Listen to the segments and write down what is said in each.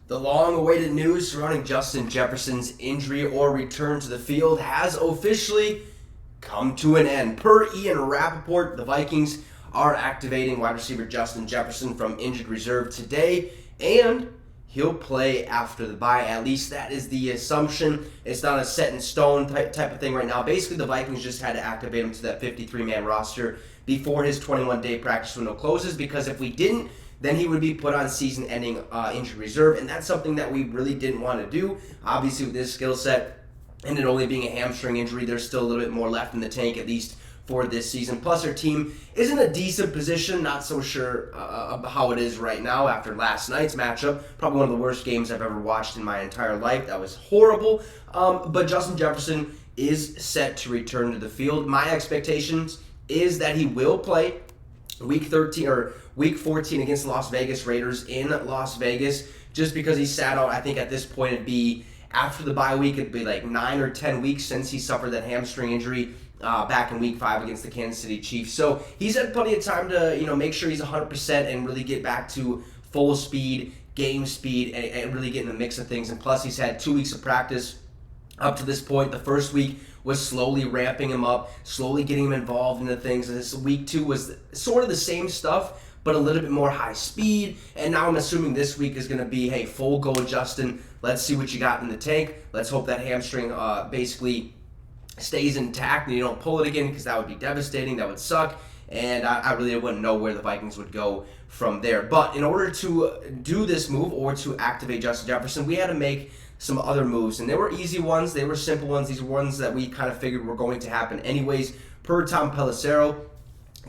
The long-awaited news surrounding Justin Jefferson's injury or return to the field has officially come to an end. Per Ian Rappaport, the Vikings are activating wide receiver Justin Jefferson from injured reserve today, and he'll play after the bye. At least that is the assumption. It's not a set-in-stone type of thing right now. Basically, the Vikings just had to activate him to that 53-man roster before his 21-day practice window closes, because if we didn't, then he would be put on season-ending injured reserve, and that's something that we really didn't want to do. Obviously, with his skill set and it only being a hamstring injury, there's still a little bit more left in the tank, at least for this season. Plus, our team is in a decent position. Not so sure how it is right now after last night's matchup. Probably one of the worst games I've ever watched in my entire life. That was horrible. But Justin Jefferson is set to return to the field. My expectations is that he will play Week 14 against the Las Vegas Raiders in Las Vegas, just because he sat out. I think at this point it'd be after the bye week. It'd be like 9 or 10 weeks since he suffered that hamstring injury back in Week 5 against the Kansas City Chiefs. So he's had plenty of time to make sure he's 100% and really get back to full speed, game speed, and really get in the mix of things. And plus, he's had 2 weeks of practice up to this point. The first week was slowly ramping him up, slowly getting him involved into things. This week 2 was sort of the same stuff, but a little bit more high speed. And now I'm assuming this week is going to be, hey, full go, Justin. Let's see what you got in the tank. Let's hope that hamstring basically stays intact and you don't pull it again, because that would be devastating. That would suck. And I really wouldn't know where the Vikings would go from there. But in order to do this move or to activate Justin Jefferson, we had to make some other moves, and they were easy ones. They were simple ones. These were ones that we kind of figured were going to happen anyways, per Tom Pelissero,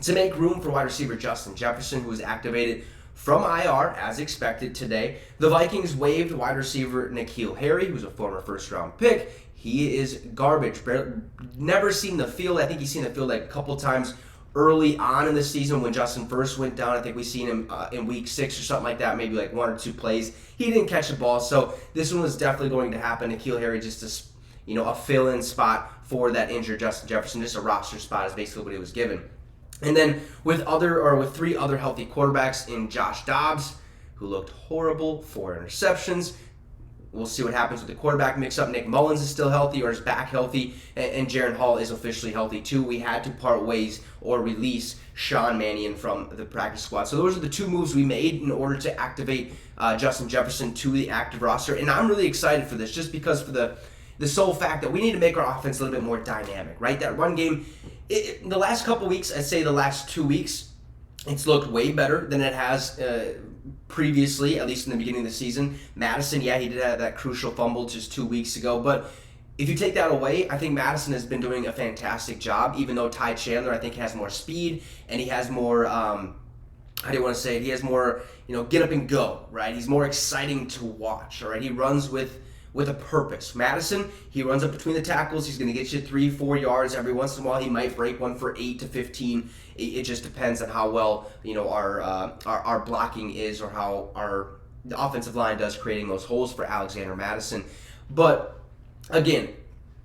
to make room for wide receiver Justin Jefferson, who was activated from IR as expected today. The Vikings waived wide receiver N'Keal Harry, who's a former first-round pick. He is garbage. Never seen the field. I think he's seen the field like a couple times early on in the season when Justin first went down. I think we seen him in Week 6 or something like that, maybe like 1 or 2 plays. He didn't catch the ball, so this one was definitely going to happen. N'Keal Harry just a fill-in spot for that injured Justin Jefferson, just a roster spot is basically what he was given. And then with 3 other healthy quarterbacks in Josh Dobbs, who looked horrible, 4 interceptions. We'll see what happens with the quarterback mix-up. Nick Mullins is still healthy or is back healthy, and Jaren Hall is officially healthy too. We had to part ways or release Sean Mannion from the practice squad. So those are the 2 moves we made in order to activate Justin Jefferson to the active roster. And I'm really excited for this, just because for the sole fact that we need to make our offense a little bit more dynamic, right? That run game, the last couple weeks, I'd say the last 2 weeks, it's looked way better than it has previously, at least in the beginning of the season. Madison, yeah, he did have that crucial fumble just 2 weeks ago, but if you take that away, I think Madison has been doing a fantastic job, even though Ty Chandler, I think, has more speed, and he has more, he has more, get up and go, right? He's more exciting to watch, all right? He runs with a purpose. Madison, he runs up between the tackles. He's going to get you 3-4 yards. Every once in a while, he might break one for 8 to 15. It just depends on how well our blocking is, or how the offensive line does creating those holes for Alexander Madison. But again,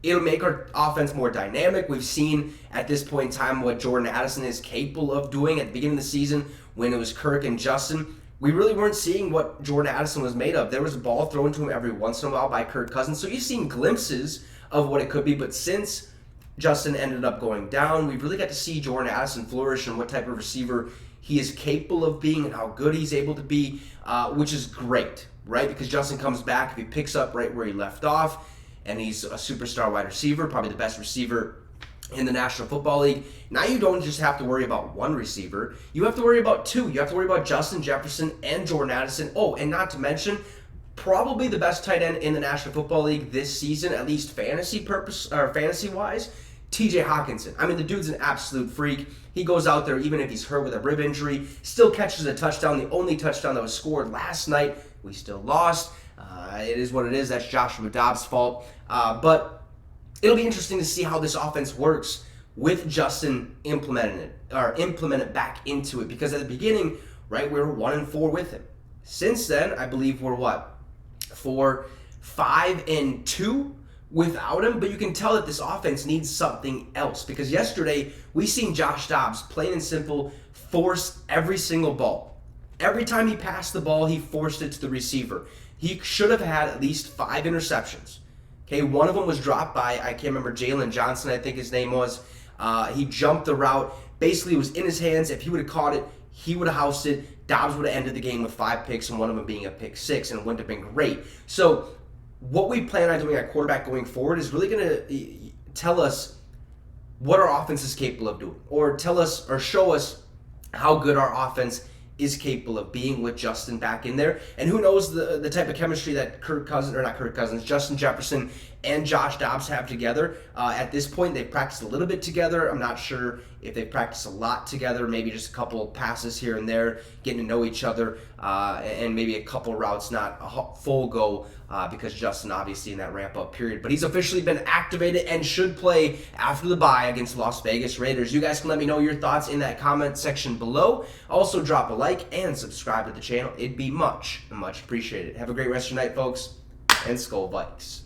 it'll make our offense more dynamic. We've seen at this point in time what Jordan Addison is capable of doing at the beginning of the season when it was Kirk and Justin. We really weren't seeing what Jordan Addison was made of. There was a ball thrown to him every once in a while by Kirk Cousins. So you've seen glimpses of what it could be. But since Justin ended up going down, we've really got to see Jordan Addison flourish and what type of receiver he is capable of being and how good he's able to be, which is great, right? Because Justin comes back, if he picks up right where he left off, and he's a superstar wide receiver, probably the best receiver in the National Football League. Now you don't just have to worry about one receiver. You have to worry about 2. You have to worry about Justin Jefferson and Jordan Addison. Oh, and not to mention, probably the best tight end in the National Football League this season, at least fantasy-wise, TJ Hawkinson. I mean, the dude's an absolute freak. He goes out there, even if he's hurt with a rib injury, still catches a touchdown, the only touchdown that was scored last night. We still lost. It is what it is. That's Joshua Dobbs' fault. But it'll be interesting to see how this offense works with Justin implemented back into it, because at the beginning, right, we were 1-4 with him. Since then, I believe we're 5-2 without him, but you can tell that this offense needs something else, because yesterday we seen Josh Dobbs, plain and simple, force every single ball. Every time he passed the ball, he forced it to the receiver. he should have had at least 5 interceptions. Okay, one of them was dropped by, I can't remember, Jalen Johnson, I think his name was. He jumped the route. Basically, it was in his hands. If he would have caught it, he would have housed it. Dobbs would have ended the game with 5 picks and one of them being a pick 6, and it wouldn't have been great. So what we plan on doing at quarterback going forward is really going to tell us what our offense is capable of doing, or tell us or show us how good our offense is capable of being with Justin back in there. And who knows the type of chemistry that Justin Jefferson and Josh Dobbs have together. At this point, they've practiced a little bit together. I'm not sure if they've practiced a lot together, maybe just a couple passes here and there, getting to know each other, and maybe a couple routes, not a full go, because Justin obviously in that ramp-up period. But he's officially been activated and should play after the bye against Las Vegas Raiders. You guys can let me know your thoughts in that comment section below. Also, drop a like and subscribe to the channel. It'd be much, much appreciated. Have a great rest of your night, folks, and Skol Vikes.